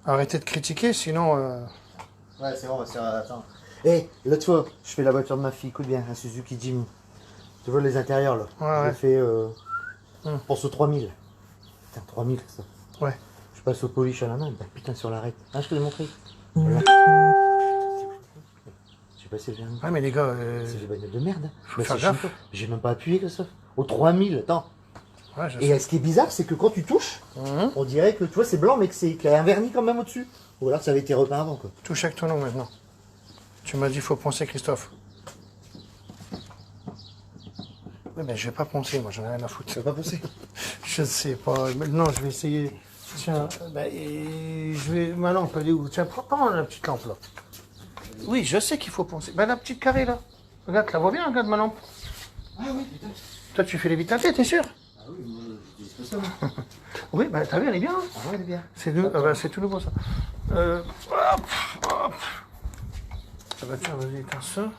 Arrêtez de critiquer, sinon... Ouais, c'est bon, attends. Hé, l'autre fois, je fais la voiture de ma fille, écoute bien, un Suzuki Jimny. Tu vois les intérieurs, là. Ouais, je fais pour ce 3000. Putain, 3000, ça. Ouais. Je passe au polish à la main, bah, putain, sur l'arrêt. Ah, je te l'ai montré. Voilà. J'ai passé le vernis. Ouais, mais les gars... C'est des bagnoles de merde. Faut faire gaffe. J'ai même pas appuyé que ça. Au 3000, attends. Ouais, je Et sais. ce qui est bizarre, c'est que quand tu touches, on dirait que tu vois, c'est blanc, mais qu'il y a un vernis quand même au-dessus. Ou alors ça avait été repeint avant, quoi. Touche avec ton nom maintenant. Tu m'as dit faut poncer, Christophe. Ouais, mais je vais pas poncer, moi, j'en ai rien à foutre. Tu vas pas poncer? Je sais pas. Non, je vais essayer. Tiens, je vais. Ma lampe, elle est où? Tiens, prends la petite lampe là. Oui, je sais qu'il faut poncer. Ben, la petite carrée là. Regarde, tu la vois bien, regarde ma lampe. Ah oui, putain. Toi, tu fais les vitres teintées, t'es sûr? Ah oui, moi, je dis pas ça, moi. Oui, bah t'as vu, elle est bien. Hein. Ah ouais, elle est bien. C'est tout nouveau ça. Hop. Ah bah tiens, vas-y, éteins ça.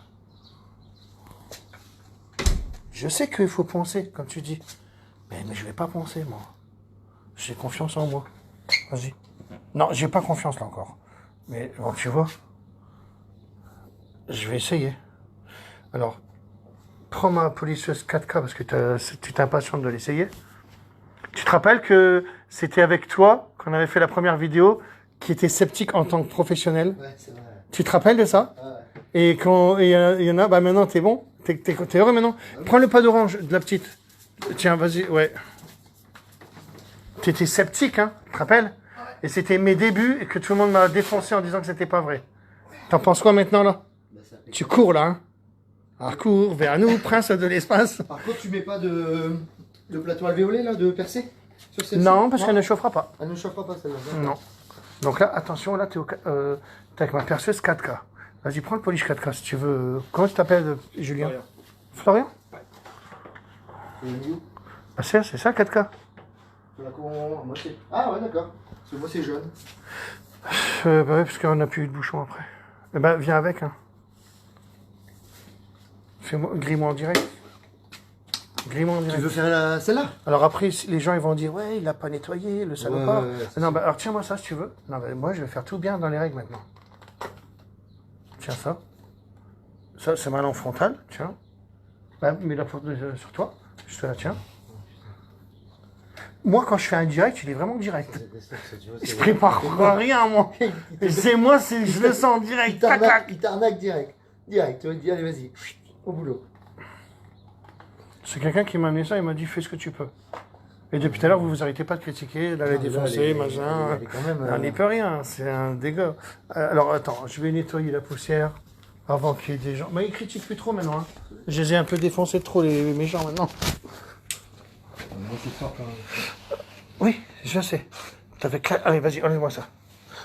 Je sais qu'il faut poncer, comme tu dis. Mais je vais pas poncer, moi. J'ai confiance en moi. Vas-y. Non, j'ai pas confiance là encore. Mais bon, tu vois. Je vais essayer. Alors, prends ma polisseuse 4K parce que tu t'impatientes de l'essayer. Tu te rappelles que c'était avec toi qu'on avait fait la première vidéo qui était sceptique en tant que professionnel? Ouais, c'est vrai. Tu te rappelles de ça? Ouais. Et quand il y en a, bah maintenant t'es bon? T'es heureux maintenant? Prends le pas d'orange de la petite. Tiens, vas-y, ouais. T'étais sceptique, hein? Tu te rappelles? Et c'était mes débuts et que tout le monde m'a défoncé en disant que c'était pas vrai. T'en penses quoi maintenant là? Tu cours là, hein? Alors cours vers nous, prince de l'espace. Par contre, tu mets pas de plateau alvéolé là, de percé sur celle-ci? Non, parce qu'elle ne chauffera pas. Elle ne chauffera pas celle-là. Non. Donc là, attention, là, t'es avec ma perceuse 4K. Vas-y, prends le polish 4K si tu veux. Comment tu t'appelles, Julien? Florian. Ah, c'est ça, 4K? Ah ouais, d'accord. Parce que moi, c'est jaune. Bah ouais, parce qu'on n'a plus eu de bouchon après. Eh ben, viens avec, hein. Grille-moi en direct. Grille-moi en direct. Tu veux faire celle-là? Alors après, les gens ils vont dire ouais, il l'a pas nettoyé, le salopard. Non, bah alors tiens-moi ça si tu veux. Non, bah, moi je vais faire tout bien dans les règles maintenant. Tiens ça. Ça c'est ma lampe frontale, tiens. Bah, mets-la sur toi. Je te la tiens. Moi quand je fais un direct, il est vraiment direct. Je prépare rien moi. C'est moi, je le sens direct. Il t'arnaque direct. Direct, tu vas te dire allez vas-y, au boulot. C'est quelqu'un qui m'a amené ça, il m'a dit fais ce que tu peux. Et depuis tout à l'heure, vous arrêtez pas de critiquer, d'aller défoncer, machin. On n'y peut rien, c'est un dégât. Alors attends, je vais nettoyer la poussière avant qu'il y ait des gens. Mais ils critiquent plus trop maintenant. Hein. Je les ai un peu défoncés trop les méchants maintenant. Oui, je sais. Allez, vas-y, enlève-moi ça.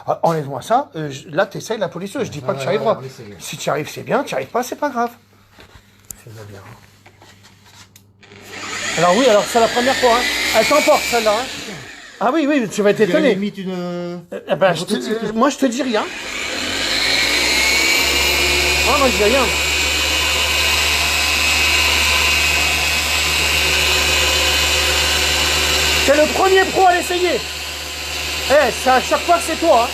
Ah, enlève-moi ça. Là, t'essayes la polisseuse. Je dis pas que tu arriveras. Si tu arrives, c'est bien. Tu arrives pas, c'est pas grave. Fais-le bien. Alors oui, alors c'est la première fois. Hein. Elle t'emporte celle-là. Hein. Ah oui, oui, tu vas être étonné. Moi, je te dis rien. Ah, moi, je dis rien. C'est le premier pro à l'essayer. C'est à chaque fois que c'est toi. Hein.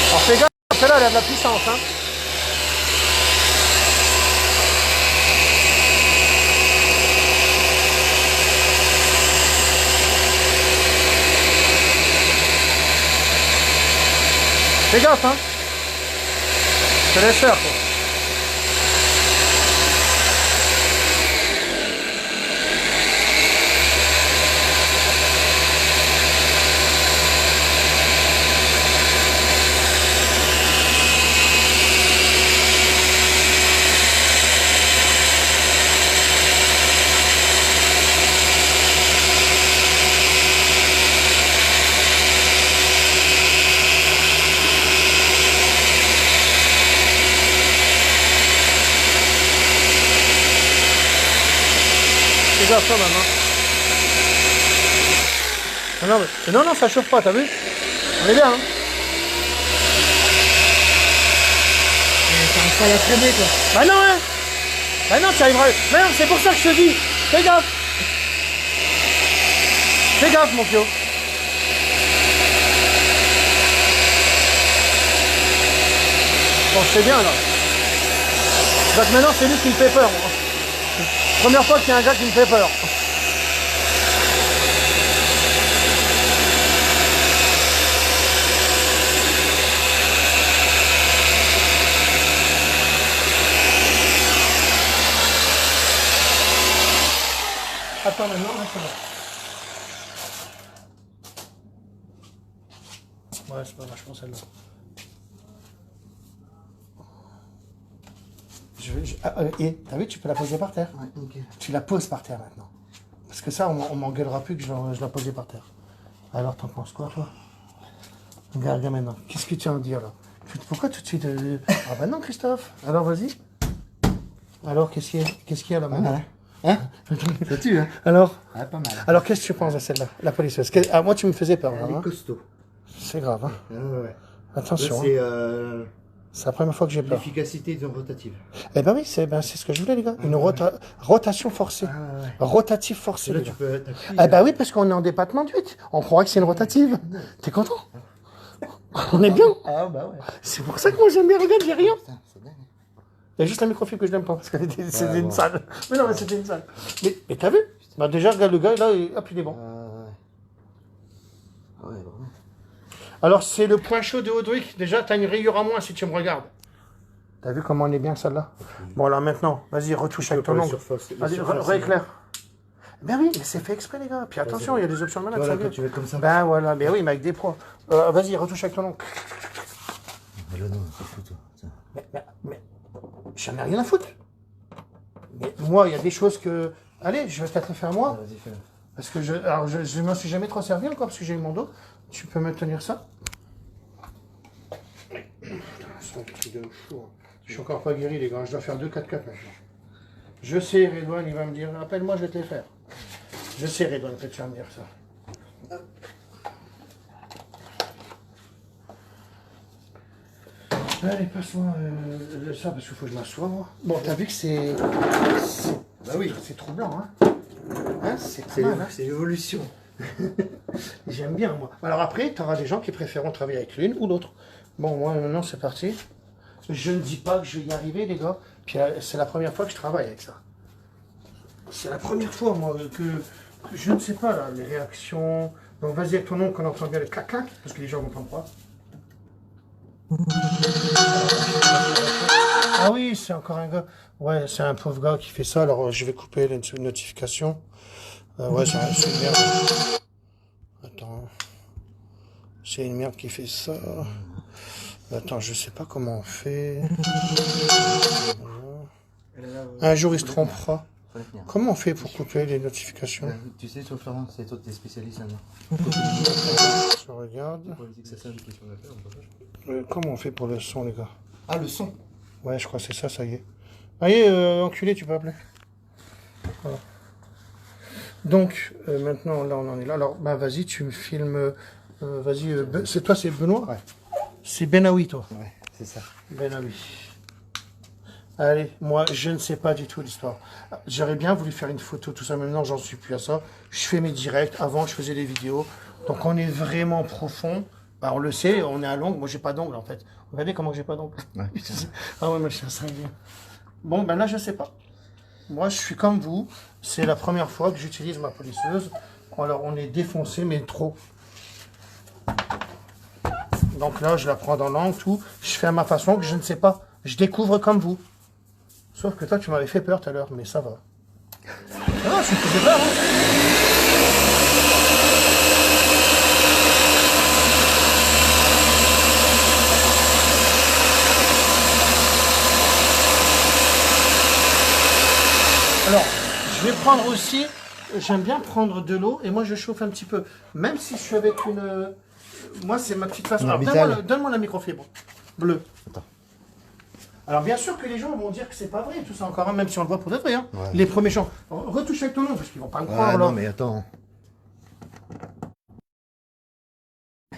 Alors fais gaffe, celle-là, elle a de la puissance. Hein. Fais gaffe, hein. Je te laisse faire, quoi. Fais gaffe quand même, hein. Non, non, ça chauffe pas, t'as vu? On est bien, hein. pas la traîner, quoi. Bah non, hein. Bah non, tu arriveras. Mais non, c'est pour ça que je te dis. Fais gaffe. Fais gaffe, mon Pio. Bon, c'est bien, là. Donc maintenant, c'est lui qui me fait peur. Moi. Première fois qu'il y a un gars qui me fait peur. Attends, maintenant, là, c'est bon. Ouais, c'est pas vachement celle-là. Et t'as vu, tu peux la poser par terre. Ouais, nickel. Tu la poses par terre maintenant. Parce que ça, on m'engueulera plus que je la posais par terre. Alors, t'en penses quoi, toi? Regarde maintenant. Qu'est-ce que tu as à me dire, là? Pourquoi tout de suite Ah bah non, Christophe. Alors, vas-y. Alors, qu'est-ce qu'il y a là maintenant? Hein? Ça tue, hein? Alors? Ah, pas mal. Alors, qu'est-ce que tu penses de celle-là, la polisseuse? Ah, moi, tu me faisais peur, là. Elle est Hein? costaud. C'est grave, hein? Ouais. Attention. C'est C'est la première fois que j'ai peur. l'efficacité d'une rotative. Eh ben oui, c'est ce que je voulais, les gars. Une rotation forcée. Ah, ouais. Rotative forcée, Là, les tu gars. peux t'appuyer. Eh ben oui, parce qu'on est en département de 8. On croirait que c'est une rotative. T'es content? On est bien. Ah, bah ouais. C'est pour ça que moi j'aime bien. Regarde, j'ai rien. Putain, c'est dingue. Il y a juste la microfibre que je n'aime pas, parce que c'était Ouais, une bon. salle. Mais non, mais c'était une salle. Mais t'as vu? Bah déjà, regarde le gars, là, hop, il est bon. Ouais. Ah ouais, vraiment. Alors, c'est le point chaud de Audric. Déjà, t'as une rayure à moins si tu me regardes. T'as vu comment on est bien, celle-là? Bon, alors maintenant, vas-y, retouche avec ton ongle. Allez, rééclaire. Ben oui, mais c'est fait exprès, les gars. Puis attention, il y a des options de malade. Voilà, quand tu veux comme ça. Ben voilà, ben oui, mais avec des poids. Vas-y, retouche avec ton ongle. Mais là, non, c'est fou, toi. Tiens. Mais j'en ai rien à foutre. Mais moi, il y a des choses que... Allez, je vais peut-être le faire moi. Vas-y, fais-le. Parce que je m'en suis jamais trop servi encore, parce que j'ai eu mon dos. Tu peux me tenir ça? Putain, c'est un truc de fou. Hein. Je suis encore pas guéri, les gars. Je dois faire 2-4-4 maintenant. Je sais, Redouane, il va me dire, appelle-moi, je vais te les faire. Je sais, Redouane, que tu vas me dire ça. Allez, passe-moi ça, parce qu'il faut que je m'assoie, moi. Bon, t'as vu que c'est... Bah oui, c'est troublant, hein. Hein, c'est pas mal, hein. C'est l'évolution. J'aime bien, moi. Alors après, tu auras des gens qui préféreront travailler avec l'une ou l'autre. Bon, moi, maintenant, c'est parti. Je ne dis pas que je vais y arriver, les gars. Puis c'est la première fois que je travaille avec ça. C'est la première fois, moi, que je ne sais pas, là, les réactions. Donc, vas-y avec ton nom, qu'on entend bien le clac-clac, parce que les gens ne m'entendent pas. Ah oui, c'est encore un gars. Ouais, c'est un pauvre gars qui fait ça. Alors, je vais couper les notifications. Ouais, c'est une merde. Attends. C'est une merde qui fait ça. Attends, je sais pas comment on fait. Un jour, il se trompera. Comment on fait pour couper les notifications? Tu sais, toi, Florent, c'est toi, t'es spécialiste là-dedans. Je regarde. C'est ça, une question d'affaires, on peut pas. Comment on fait pour le son, les gars? Ah, le son. Ouais, je crois que c'est ça, ça y est. Allez, enculé, tu peux appeler. Voilà. Donc, maintenant, là, on en est là. Alors, bah, vas-y, tu me filmes. Vas-y, c'est toi, c'est Benoît? Ouais. C'est Benaoui, toi? Ouais, c'est ça. Benaoui. Allez, moi, je ne sais pas du tout l'histoire. J'aurais bien voulu faire une photo, tout ça. Maintenant, j'en suis plus à ça. Je fais mes directs. Avant, je faisais des vidéos. Donc, on est vraiment profond. Bah, on le sait, on est à l'ongle. Moi, j'ai pas d'ongle, en fait. Regardez comment j'ai pas d'ongle. Ouais, putain. Ah ouais, moi, je suis un cinglé. Bon, ben là, je sais pas. Moi, je suis comme vous. C'est la première fois que j'utilise ma polisseuse. Alors, on est défoncé, mais trop. Donc là, je la prends dans l'angle, tout. Je fais à ma façon, que je ne sais pas. Je découvre comme vous. Sauf que toi, tu m'avais fait peur tout à l'heure, mais ça va. Ah, je me faisais peur, hein. Alors, je vais prendre aussi, j'aime bien prendre de l'eau, et moi je chauffe un petit peu. Même si je suis avec une... Moi, c'est ma petite façon. Alors, donne-moi la microfibre bleue. Attends. Alors, bien sûr que les gens vont dire que c'est pas vrai, tout ça encore, hein, même si on le voit pour de vrai. Hein. Ouais. Les premiers gens. Retouche avec ton nom, parce qu'ils vont pas me croire. Ah là. non, mais attends.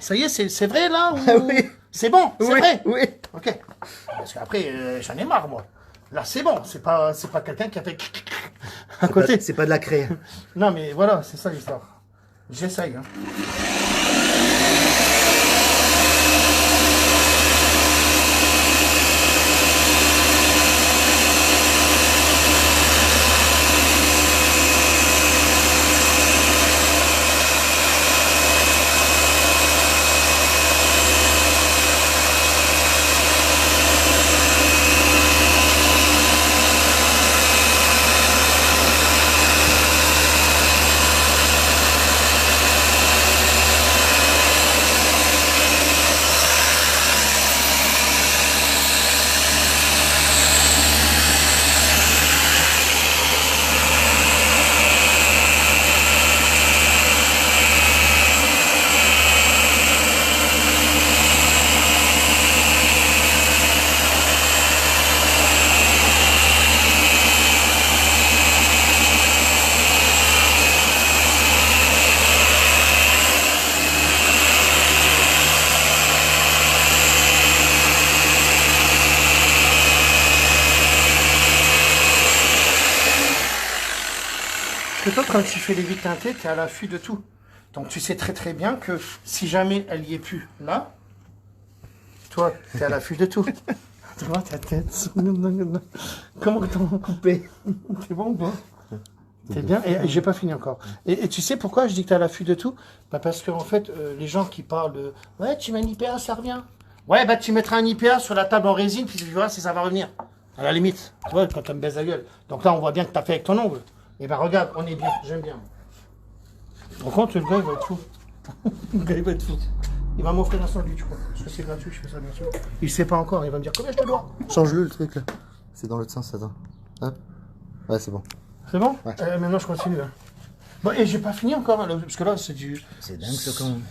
Ça y est, c'est vrai là ou... Ah oui. C'est bon, c'est vrai. Oui. Ok. Parce qu'après, j'en ai marre, moi. Là, c'est bon. C'est pas quelqu'un qui a fait à côté. C'est pas de la craie. Non, mais voilà, c'est ça l'histoire. J'essaye. Hein. Que toi, quand tu fais les vitres teintées, tu es à l'affût de tout. Donc tu sais très très bien que si jamais elle y est plus là, toi, tu es à l'affût de tout. Tu vois ta tête. Comment t'as coupé? C'est bon ou pas? C'est bien. Et j'ai pas fini encore. Et tu sais pourquoi je dis que tu es à l'affût de tout? Bah parce que en fait, les gens qui parlent de ouais, tu mets un IPA, ça revient. Ouais, bah tu mettras un IPA sur la table en résine, puis tu verras si ça va revenir. À la limite, tu vois, quand tu me baises la gueule. Donc là, on voit bien que tu as fait avec ton ongle. Et ben regarde, on est bien, j'aime bien. Par contre, le gars, il va être fou. Le gars, il va être fou. Il va m'offrir un sandwich, je crois. Parce que c'est gratuit, je fais ça bien sûr. Il sait pas encore, il va me dire combien je te dois. Change-le le truc là. C'est dans l'autre sens, attends. Hop. Ouais, c'est bon. C'est bon? Ouais. Maintenant, je continue. Hein. Bon, et j'ai pas fini encore, hein, parce que là, c'est du. C'est dingue ça quand même.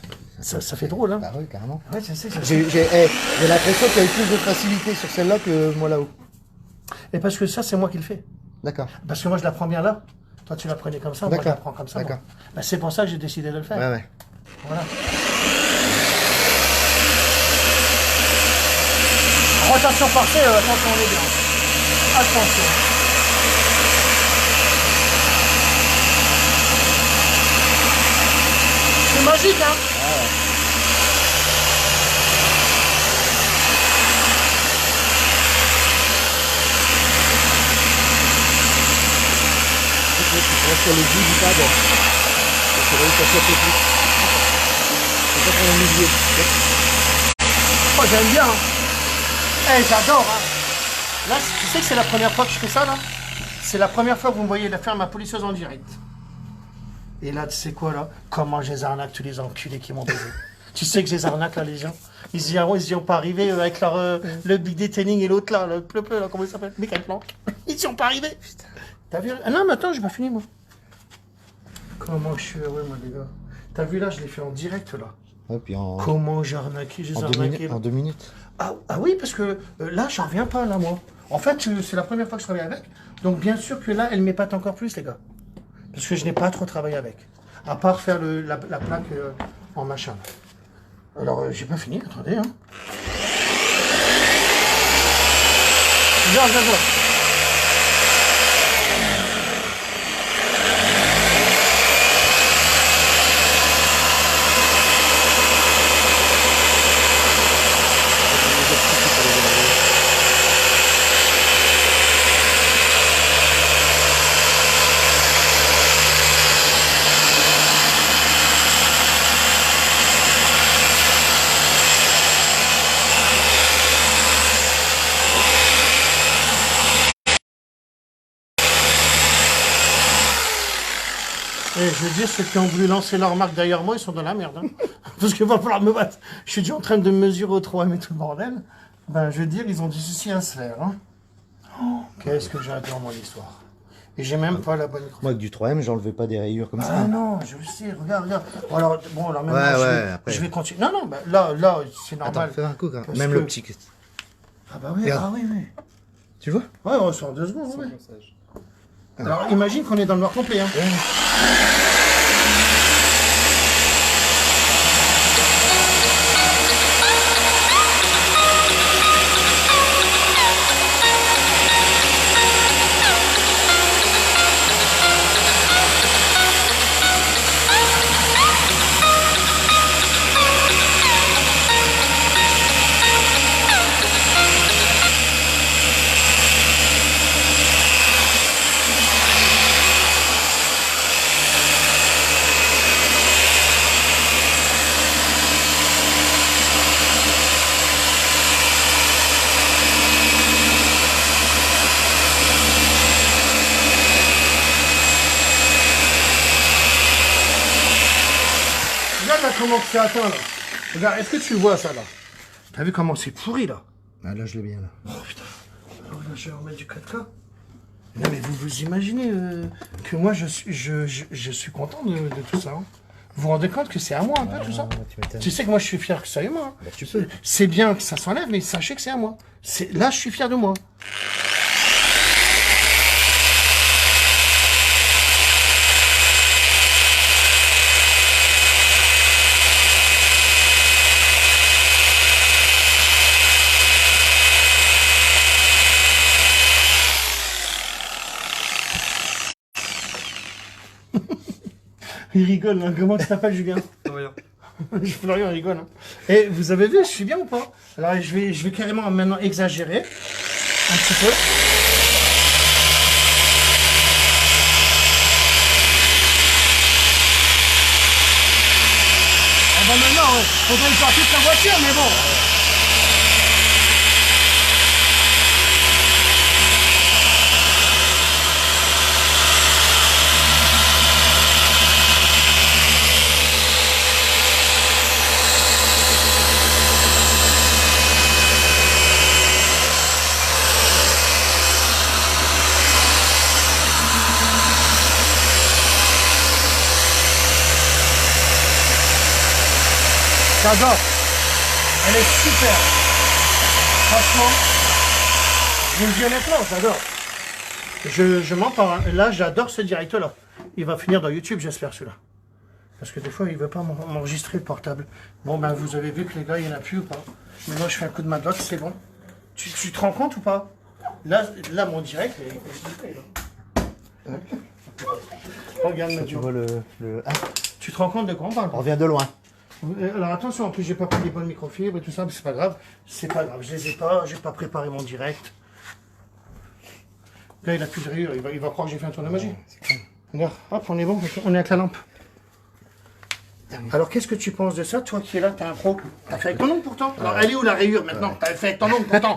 Ça fait drôle, hein? Bah oui, carrément. Ouais, je sais. J'ai l'impression qu'il y a eu plus de facilité sur celle-là que moi là-haut. Et parce que ça, c'est moi qui le fais. D'accord. Parce que moi, je la prends bien là. Toi, tu la prenais comme ça, moi, je la prends comme ça. D'accord. Bah, c'est pour ça que j'ai décidé de le faire. Ouais. Voilà. Rotation parfaite, attention, on est bien. Attention. C'est magique, hein? Sur le bout du pad. C'est là où ça saute plus. C'est pas pour le milieu. Oh, j'aime bien. Hein. J'adore. Hein. Là, tu sais que c'est la première fois que je fais ça, là? C'est la première fois que vous me voyez faire ma polisseuse en direct. Et là, tu sais quoi, là? Comment je les arnaque, tous les enculés qui m'ont baisé. Tu sais que je les arnaque, là, les gens? Ils y ont pas arrivé avec leur, le big detailing et l'autre, là, le pleu, là, comment il s'appelle? Michael Planck. Ils y ont pas arrivé. Putain. T'as vu? Ah non, mais attends, j'ai pas fini, moi. Comment je suis heureux, moi, les gars. T'as vu, là, je l'ai fait en direct, là. Ouais, puis Comment j'ai arnaqué, j'ai arnaqué. En 2 minutes. Ah oui, parce que là, j'en reviens pas, là, moi. En fait, c'est la première fois que je travaille avec. Donc, bien sûr que là, elle m'épate encore plus, les gars. Parce que je n'ai pas trop travaillé avec. À part faire la plaque en machin. Alors, j'ai pas fini, attendez. Hein. Regarde. Et je veux dire, ceux qui ont voulu lancer leur marque derrière moi, ils sont dans la merde. Hein. Parce qu'il va falloir me battre. Je suis déjà en train de me mesurer au 3M et tout le bordel. Ben, je veux dire, ils ont du souci à se faire. Hein. Oh, qu'est-ce que j'adore, moi, l'histoire. Et j'ai même pas la bonne... Moi, avec du 3M, j'enlevais pas des rayures comme ça. Ah non, je le sais, regarde. Bon, alors maintenant, je vais continuer. Non, ben, là, c'est normal. Attends, fais un coup, quand même. Même l'optique. Ah bah oui, regarde. oui. Tu vois? Ouais, on sort 2 secondes, ouais. Alors, imagine qu'on est dans le noir complet. Hein. comment c'est atteint là? Regarde, est-ce que tu vois ça là? T'as vu comment c'est pourri là? Ah là, je l'ai bien là. Oh putain. Alors là, je vais remettre du 4K. Non mais vous imaginez que moi je suis content de tout ça. Hein. Vous vous rendez compte que c'est à moi un peu tout ça? Tu sais que moi je suis fier que ça est moi. Hein. Bah, tu peux. C'est bien que ça s'enlève, mais sachez que c'est à moi. Là je suis fier de moi. Il rigole, hein. Comment tu t'appelles, Julien? Florian. Florian rigole. Hein. Et vous avez vu, je suis bien ou pas? Alors je vais carrément maintenant exagérer un petit peu. Ah ben maintenant, faudrait y partir de la voiture, mais bon. J'adore. Elle est super. Franchement, je vous le dis honnêtement, j'adore. Je m'en parle. Hein. Là, j'adore ce direct-là. Il va finir dans YouTube, j'espère, celui-là. Parce que des fois, il ne veut pas m'enregistrer le portable. Bon, ben, vous avez vu que les gars, il n'y en a plus ou pas? Maintenant, je fais un coup de main droite, c'est bon. Tu te rends compte ou pas? Là, mon direct, il est... Regarde, Tu vois le... Ah, tu te rends compte de quoi on parle? on revient de loin. Alors attention, en plus j'ai pas pris les bonnes microfibres et tout ça, mais c'est pas grave. C'est pas grave, je les ai pas, j'ai pas préparé mon direct. Là il a plus de rayures, il va croire que j'ai fait un tour de magie. Regarde, hop, on est bon, on est avec la lampe. Alors qu'est-ce que tu penses de ça, toi qui es là, t'es un pro? T'as fait avec ton ongle pourtant. Alors elle est où la rayure maintenant? T'as fait avec ton ongle pourtant.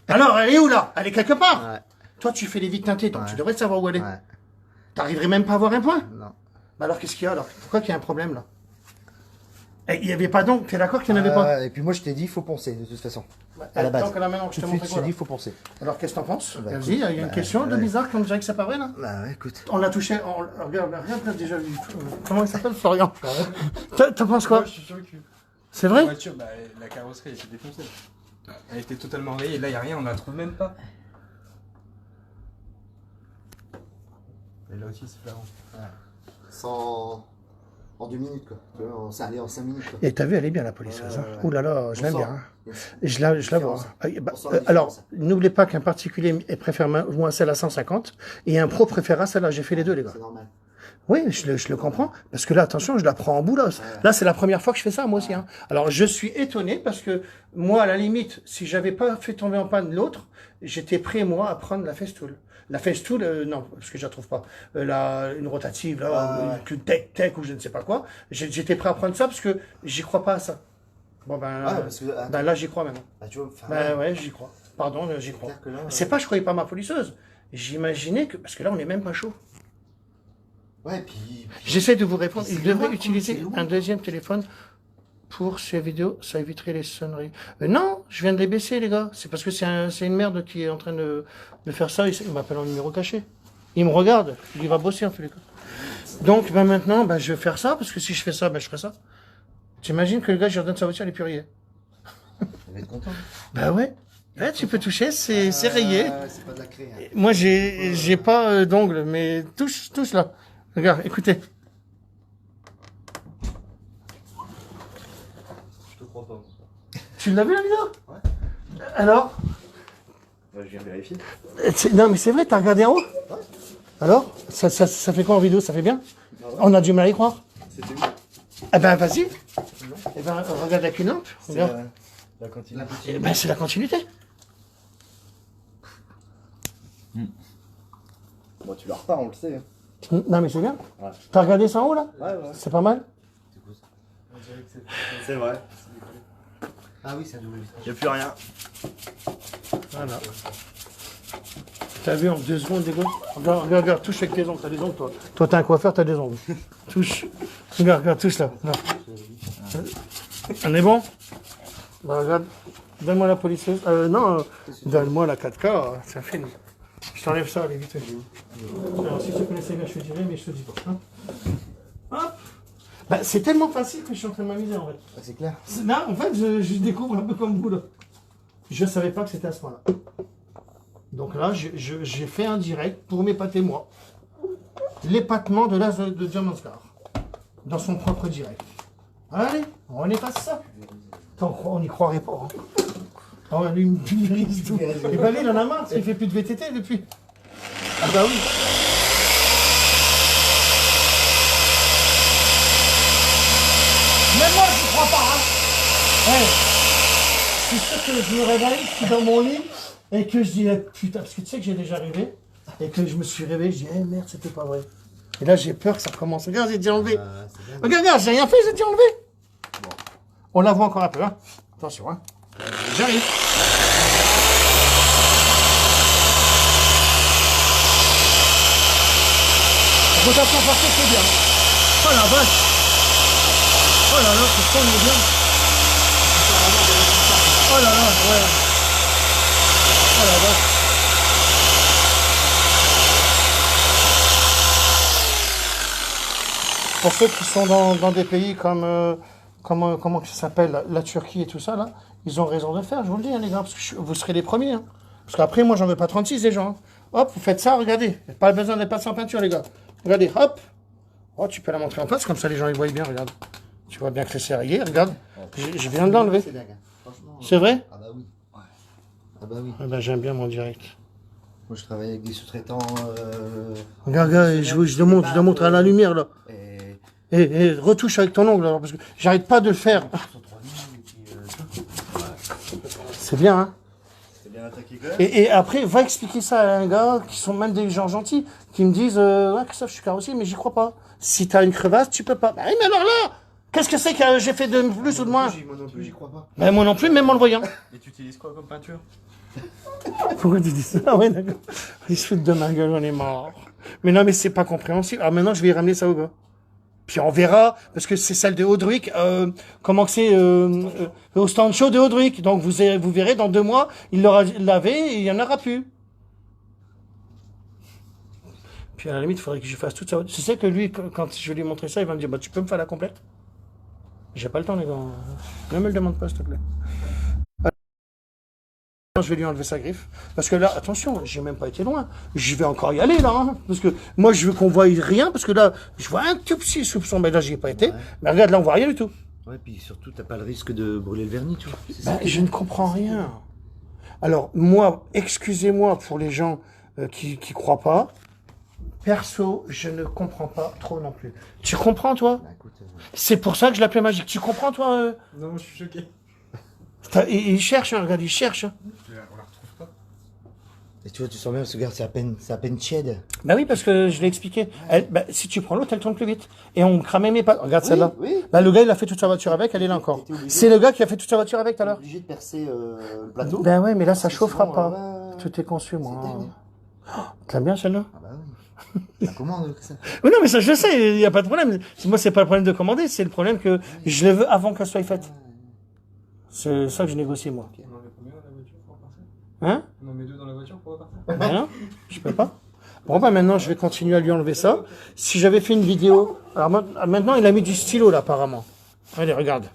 Alors elle est où là? Elle est quelque part. Ouais. Toi tu fais les vides teintées, donc tu devrais savoir où elle est. Ouais. T'arriverais même pas à voir un point? Non. Bah alors qu'est-ce qu'il y a alors? Pourquoi qu'il y a un problème là? Et il n'y avait pas d'ongle, t'es d'accord qu'il n'y en avait pas? Et puis moi je t'ai dit, il faut poncer de toute façon. Bah, À la base. donc là maintenant, je Tout te de montre suite, je quoi t'ai là? dit, il faut poncer. Alors qu'est-ce que t'en penses? Bah, Vas-y, il y a une question de ouais. bizarre qu'on dirait que ça pas vrai là? Bah ouais, écoute. On l'a touché, regarde déjà lui. Comment il s'appelle Florian? T'en penses quoi? Moi, je suis sûr que C'est la vrai? voiture, bah, la carrosserie elle était défoncée. Elle était totalement rayée. Là, il n'y a rien, on la trouve même pas. Et là aussi, c'est flagrant. Sans... En 2 minutes quoi. Tu vois, ça allait en 5 minutes quoi. Et t'as vu, elle est bien la polisseuse. Hein. Ouh là là, je On l'aime sent. bien. Hein. Yes. Je la vois. Ah, bah, On sent la alors, différence. n'oubliez pas qu'un particulier préfère moins celle à 150 et un pro préférera celle-là. J'ai fait les deux, les gars. C'est normal. Oui, je le comprends. Parce que là, attention, je la prends en bout là. Là, c'est la première fois que je fais ça, moi aussi. Hein. Alors, je suis étonné parce que moi, à la limite, si j'avais pas fait tomber en panne l'autre, j'étais prêt, moi, à prendre la Festool. La Festool, non, parce que je la trouve pas. Une rotative, là, une tech ou je ne sais pas quoi. J'étais prêt à prendre ça parce que j'y crois pas à ça. Bon, parce que, ben là, j'y crois maintenant. bah, tu vois, Ben ouais, j'y crois. Pardon, j'y crois. C'est-à-dire que là, C'est pas, je croyais pas ma polisseuse. J'imaginais que, parce que là, on n'est même pas chaud. ouais, puis... J'essaie de vous répondre. C'est Il devrait loin, quoi, utiliser c'est loin. un deuxième téléphone pour ces vidéos. Ça éviterait les sonneries. Non, je viens de les baisser, les gars. C'est parce que c'est une merde qui est en train de faire ça. Il m'appelle en numéro caché. Il me regarde. Il va bosser en tous les cas. Donc, ben maintenant, ben, je vais faire ça. Parce que si je fais ça, ben, je ferai ça. T'imagines que le gars, je lui redonne sa voiture, il est plus rayé. Il va être content. Ben ouais. Ouais, tu peux toucher, c'est rayé. C'est pas de la craie. Hein. Moi, j'ai pas d'ongles, mais touche là. Regarde, écoutez. Je te crois pas. Tu l'as vu la vidéo? Ouais. Alors? Je viens vérifier. Non, mais c'est vrai, t'as regardé en haut? Ouais. Alors? Ça fait quoi en vidéo? Ça fait bien? On a du mal à y croire. C'était où? Eh ben, vas-y. Eh ben, regarde avec une lampe. C'est Regarde. la cantine. Eh ben, c'est la continuité. Bon, tu la repars, on le sait. Hein. Non, mais c'est bien. Ouais. T'as regardé ça en haut, là? Ouais, ouais. C'est pas mal? C'est vrai. Ah oui, c'est un double vis. Il n'y a plus rien. Voilà. T'as vu en 2 secondes, les gars? Regarde, touche avec tes ongles. T'as des ongles, toi. Toi, t'es un coiffeur, t'as des ongles. Touche. Regarde, touche là. On est bon? Bah, regarde. Donne-moi la polisseuse. Non, donne-moi la 4K. C'est un film. Je t'enlève ça, allez, vite. Alors, si tu connaissais bien, je te dirais, mais je te dis pas. Hein. Hop. Bah, c'est tellement facile que je suis en train de m'amuser, en fait. Ah, c'est clair. Là, en fait, je découvre un peu comme vous, là. Je savais pas que c'était à ce point-là. Donc là, j'ai fait un direct pour m'épater, moi. L'épatement de l'as de Diamantskar. Dans son propre direct. Allez, on efface ça. Attends, on n'y croirait pas. Hein. Ah ouais, lui, il me pulvérise tout. Et ben lui, il en a marre, parce qu'il fait plus de VTT depuis. Ah bah oui. Même moi, je crois pas. Hein. Ouais. Je suis sûr que je me réveille, je suis dans mon lit, et que je dis, putain, parce que tu sais que j'ai déjà rêvé, et que je me suis réveillé, je dis, merde, c'était pas vrai. Et là, j'ai peur que ça recommence. Regarde, j'ai déjà enlevé. Regarde, j'ai rien fait, j'ai déjà enlevé. Bon. On la voit encore un peu, hein. Attention, hein. J'arrive. Rotation forcée, c'est bien. Oh la vache. Oh là là, c'est ça, mais bien. Oh là là, ouais. Oh la vache. Pour ceux qui sont dans des pays comme, comment ça s'appelle, la Turquie et tout ça, là, ils ont raison de le faire, je vous le dis, hein, les gars, parce que vous serez les premiers. Hein. Parce qu'après, moi, j'en veux pas 36, les gens. Hein. Hop, vous faites ça, regardez. Pas besoin d'être passé en peinture, les gars. Regardez, hop. Oh, tu peux la montrer en face, comme ça, les gens, ils voient bien, regarde. Tu vois bien que c'est serré, regarde. Je viens de l'enlever. C'est dingue. Hein. C'est vrai? Ah bah oui. Ouais. Ah bah oui. Ah bah, j'aime bien mon direct. Moi, je travaille avec des sous-traitants. Regarde, je te montre à la lumière, là. Et retouche avec ton ongle, alors, parce que j'arrête pas de le faire. C'est bien, hein. C'est bien attaqué quand même. Et après, va expliquer ça à un gars qui sont même des gens gentils, qui me disent ouais, Christophe, je suis carrossier, mais j'y crois pas. Si t'as une crevasse, tu peux pas. Bah oui, mais alors là, qu'est-ce que c'est que j'ai fait de plus ou de moins? Moi non plus, j'y crois pas. Bah moi non plus, même en le voyant. Et tu utilises quoi comme peinture? Pourquoi tu dis ça? Ah ouais, d'accord. Ils se foutent de ma gueule, on est mort. Mais non, mais c'est pas compréhensible. Alors maintenant, je vais y ramener ça au gars. Puis on verra, parce que c'est celle de Audric, comment que c'est, au stand show de Audric. Donc vous verrez, dans 2 mois, il l'aura lavé et il n'y en aura plus. Puis à la limite, il faudrait que je fasse tout ça. Tu sais que lui, quand je vais lui montrer ça, il va me dire, bah tu peux me faire la complète? J'ai pas le temps, les gars. Ne me le demande pas, s'il te plaît. Je vais lui enlever sa griffe. Parce que là, attention, j'ai même pas été loin. Je vais encore y aller, là. Hein, parce que moi, je veux qu'on voie rien. Parce que là, je vois un tout petit soupçon. Mais là, j'y ai pas été. Ouais. Mais regarde, là, on voit rien du tout. Ouais, puis surtout, t'as pas le risque de brûler le vernis, tu vois. Ben, je ne comprends rien. Alors, moi, excusez-moi pour les gens qui croient pas. Perso, je ne comprends pas trop non plus. Tu comprends, toi? Bah, écoute, c'est pour ça que je l'appelais magique. Tu comprends, toi Non, je suis choqué. Il cherche, hein, regarde, il cherche. Hein. On la retrouve pas. Et tu vois, tu sens bien, ce gars, c'est à peine tiède. Bah oui, parce que je l'ai expliqué. Si tu prends l'autre, elle tourne plus vite. Et on cramait mes pattes. Regarde celle-là. Oui. Bah le gars, il a fait toute sa voiture avec, elle est là encore. C'est le gars qui a fait toute sa voiture avec tout à l'heure. Obligé de percer le plateau. Ben ouais, mais là, ça chauffera sinon, pas. Tout est conçu, moi. T'aimes bien celle-là? Ah bah oui. La commande, ça. Oui, non, mais ça, je sais, il n'y a pas de problème. Moi, c'est pas le problème de commander, c'est le problème que je le veux avant qu'elle soit faite. C'est ça que je négocie, moi. On en met combien dans la voiture pour repartir? Hein? On en met 2 dans la voiture pour repartir? Ben non, je peux pas. Bon, bah maintenant, je vais continuer à lui enlever ça. Si j'avais fait une vidéo... Alors maintenant, il a mis du stylo, là, apparemment. Allez, regarde.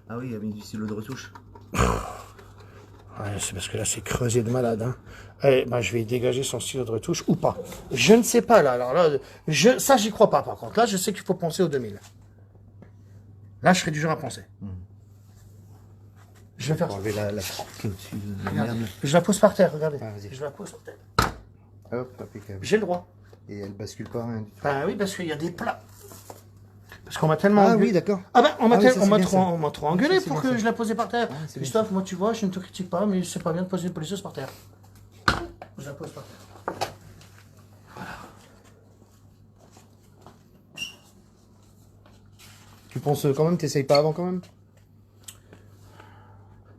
Ah oui, il a mis du stylo de retouche. Ouais, c'est parce que là, c'est creusé de malade. Hein. Allez, bah, je vais dégager son stylo de retouche ou pas. Je ne sais pas, là. Alors là, ça, j'y crois pas, par contre. Là, je sais qu'il faut penser aux 2000. Là, je serais du genre à penser. Je vais faire ça. Enlever la qui est au-dessus de la merde. Je la pose par terre, regardez. Ah, vas-y. Je la pose par terre. Hop, impeccable. J'ai le droit. Et elle bascule pas, rien du tout. Ben oui, parce qu'il y a des plats. Parce qu'on m'a tellement Ah engueulé. oui, d'accord. Ah ben, on m'a Ah oui, ça, c'est bien, ça. on m'a trop engueulé Ça, c'est pour bien, que ça. je la posais par terre. c'est bien, Christophe, moi tu vois, je ne te critique pas, mais c'est pas bien de poser une polisseuse par terre. Je la pose par terre. Tu penses quand même, t'essayes pas avant quand même?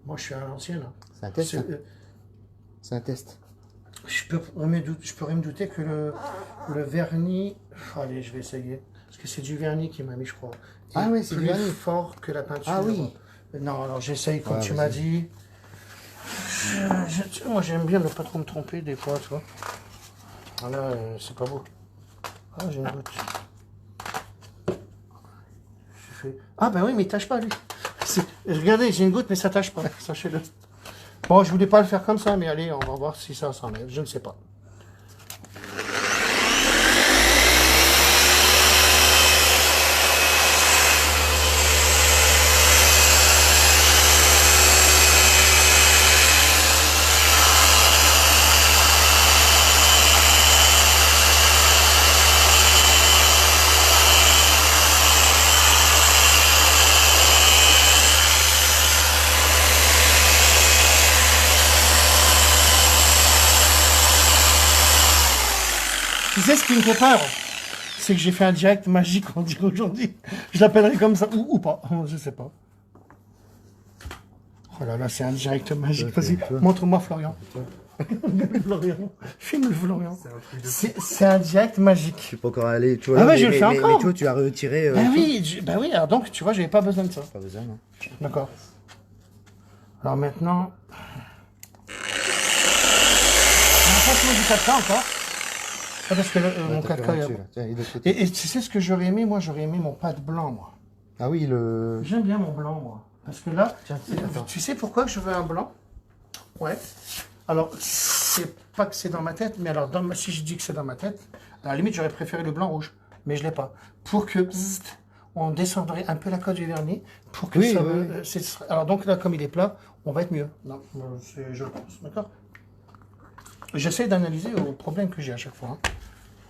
Moi je suis à l'ancienne. C'est un test, C'est, ça. C'est un test. Je pourrais me douter que le vernis... Allez, je vais essayer. Parce que c'est du vernis qui m'a mis, je crois. Ah oui, c'est plus du vernis. fort que la peinture. Ah oui. Non, alors j'essaye comme Ouais, tu vas-y. m'as dit. Moi j'aime bien ne pas trop me tromper des fois, tu vois. Ah là, c'est pas beau. Ah, j'ai une goutte. Ah ben oui, mais il tâche pas lui. Regardez, j'ai une goutte, mais ça tâche pas, sachez-le. Bon, je voulais pas le faire comme ça, mais allez, on va voir si ça s'enlève, je ne sais pas. Tu sais ce qui me fait peur? C'est que j'ai fait un direct magique, on dirait aujourd'hui. Je l'appellerai comme ça, ou pas, je sais pas. Oh là là, c'est un direct magique. Vas-y, montre-moi Florian. Florian. Filme Florian. C'est un direct magique. Je suis pas encore allé. Tu vois, Ah là, ouais, je le fais encore. Mais toi, tu as retiré. Bah oui, alors donc, tu vois, j'avais pas besoin de ça. Pas besoin, non. D'accord. Alors maintenant... On va pas se mettre du 4K encore. Ah, parce que mon 4K... Tiens, il est de côté. Et tu sais ce que j'aurais aimé? Moi, j'aurais aimé mon pad blanc, moi. Ah oui, le. J'aime bien mon blanc, moi. Parce que là, Tiens, attends. tu sais pourquoi je veux un blanc? Ouais. Alors, c'est pas que c'est dans ma tête, mais alors, si je dis que c'est dans ma tête, à la limite, j'aurais préféré le blanc rouge, mais je l'ai pas. Pour que on descendrait un peu la cote du vernis, pour que Oui, ça... oui, alors donc là, comme il est plat, on va être mieux. Non, je pense, d'accord? J'essaie d'analyser au problème que j'ai à chaque fois.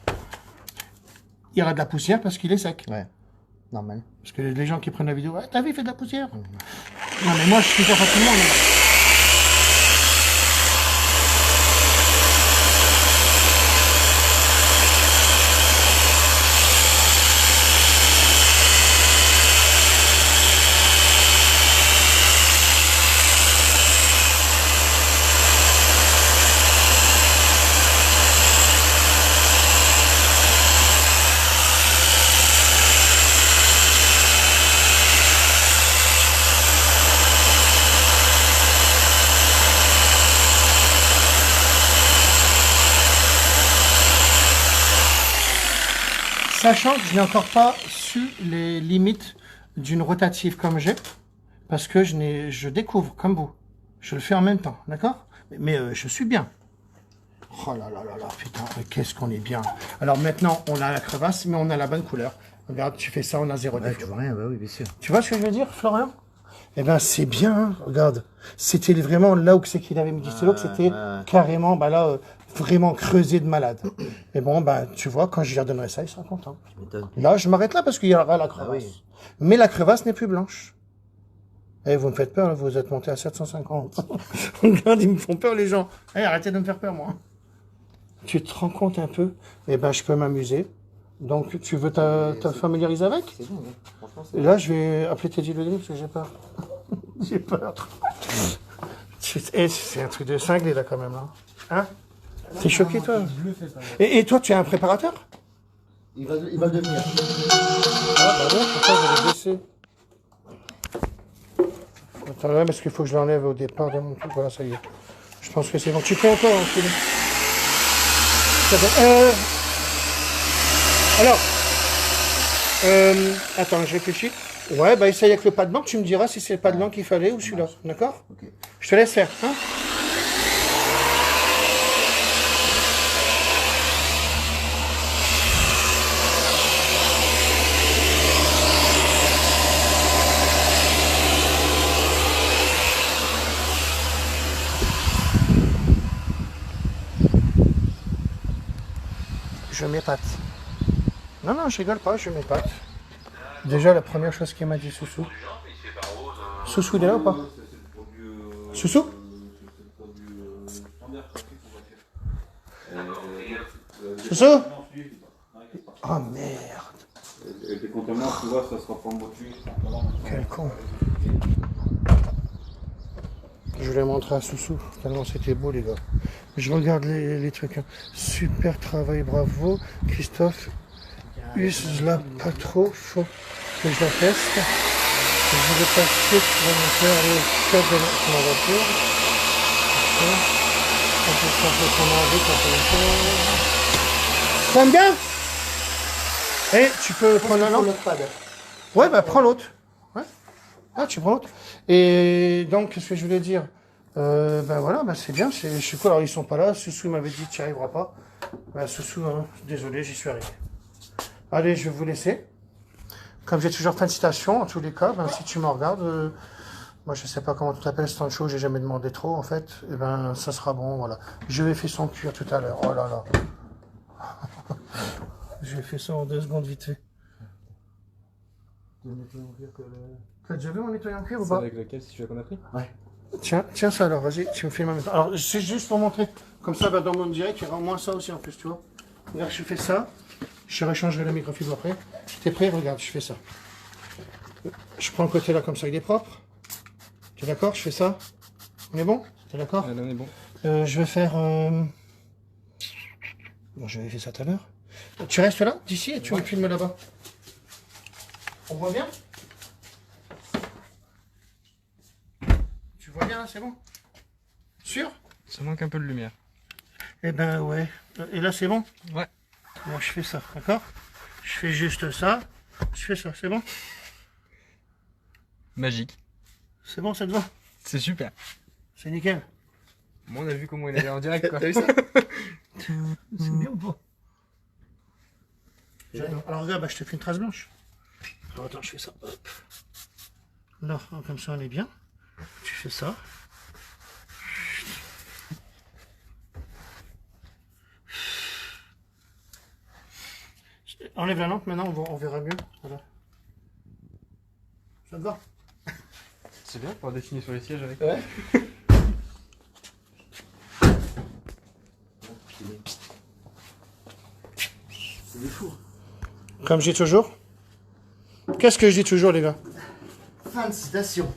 Hein. Il y aura de la poussière parce qu'il est sec. Ouais, normal. Parce que les gens qui prennent la vidéo, ah, t'as vu, il fait de la poussière. Non, mais moi, je suis pas facilement. Sachant que je n'ai encore pas su les limites d'une rotative comme j'ai, parce que je découvre comme vous. Je le fais en même temps, d'accord? Mais je suis bien. Oh là là là là, putain, qu'est-ce qu'on est bien. Alors maintenant, on a la crevasse, mais on a la bonne couleur. Regarde, tu fais ça, on a zéro Ouais, défaut. tu vois rien, bah oui, bien sûr. Tu vois ce que je veux dire, Florian? Eh ben, c'est bien, hein, regarde. C'était vraiment là où c'est qu'il avait mis du stylo, que c'était carrément, bah là, vraiment creusé de malade. Et bon, bah, tu vois, quand je lui redonnerai ça, il sera content. Tu m'étonnes. Là, je m'arrête là parce qu'il y aura la crevasse. oui. Mais la crevasse n'est plus blanche. Eh, vous me faites peur, là, vous êtes monté à 750. Regarde, ils me font peur, les gens. Eh, arrêtez de me faire peur, moi. Tu te rends compte un peu? Eh ben, je peux m'amuser. Donc, tu veux te familiariser avec? C'est bon, hein. Franchement, Et là, je vais appeler Teddy Le Gris parce que j'ai peur. J'ai peur. C'est un truc de cinglé, là, quand même. Hein? T'es choqué, toi? Et toi, tu es un préparateur? il va le devenir. Ah, bah non, pourquoi je vais le baisser? Attends, là, parce qu'il faut que je l'enlève au départ de mon truc. Voilà, ça y est. Je pense que c'est bon. Tu peux encore enfiler. Alors, attends, je réfléchis. Ouais, bah essaye avec le pas de blanc, tu me diras si c'est le pas de blanc qu'il fallait ou celui-là, d'accord? Ok. Je te laisse faire, hein? Je m'épate. Non, non, je rigole pas, je m'épate. Déjà, la première chose qu'il m'a dit, Soussou. Soussou, il est là ou pas? Soussou? Soussou? Oh merde. Et t'es contre moi, tu vois, ça sera pas motivé. Quel con. Je voulais montrer à Soussou, tellement c'était beau, les gars. Je regarde les trucs. Hein. Super travail, bravo. Christophe, Usla, pas trop, faux. que je la teste. Je vais passer pour me faire le code de ma voiture. On peut faire ça en vite, on peut le faire. T'aimes bien? Et tu peux prendre un autre pad. Ouais, bah prends l'autre. Ouais. Ah, tu prends l'autre. Et donc, qu'est-ce que je voulais dire? Ben voilà, ben c'est bien, je suis cool. Alors ils sont pas là, Soussou m'avait dit tu n'y arriveras pas. Ben Soussou, hein, désolé, j'y suis arrivé. Allez, je vais vous laisser. Comme j'ai toujours plein de citations, en tous les cas, ben, si tu me regardes, moi je sais pas comment tu t'appelles ce temps de show, j'ai jamais demandé trop en fait, et ben ça sera bon, voilà. Je vais faire son cuir tout à l'heure, oh là là. J'ai fait ça en 2 secondes vite fait. T'as déjà vu mon nettoyant en cuir ou C'est pas? avec lequel, si tu l'as qu'on a pris? Ouais. Tiens ça alors, vas-y, tu me filmes en même temps. Alors c'est juste pour montrer, comme ça ben, dans mon direct, il y aura au moins ça aussi en plus, tu vois. Regarde, je fais ça, je rechangerai la microfibre après. T'es prêt? Regarde, je fais ça. Je prends le côté là comme ça, il est propre. T'es d'accord? Je fais ça. On est bon? T'es d'accord? Là, on est bon. Je vais faire... Bon, j'avais fait ça tout à l'heure. Tu restes là, d'ici, et tu me filmes là-bas. On voit bien? Tu vois bien, là, c'est bon? Sûr? Ça manque un peu de lumière. Eh ben, ouais. Et là, c'est bon? Ouais. Bon, je fais ça, d'accord? Je fais juste ça. Je fais ça, c'est bon? Magique. C'est bon, ça te va? C'est super. C'est nickel. Bon, on a vu comment il allait en direct, quoi. T'as vu ça? C'est bien ou pas? J'adore. Alors regarde, bah, je te fais une trace blanche. Alors attends, je fais ça. Hop. Là, comme ça on est bien. Tu fais ça. Enlève la lampe maintenant, on verra mieux. Voilà. Ça te va? C'est bien pour dessiner sur les sièges avec. Ouais. C'est des fous. Comme je dis toujours. Qu'est-ce que je dis toujours, les gars? Fin de citation.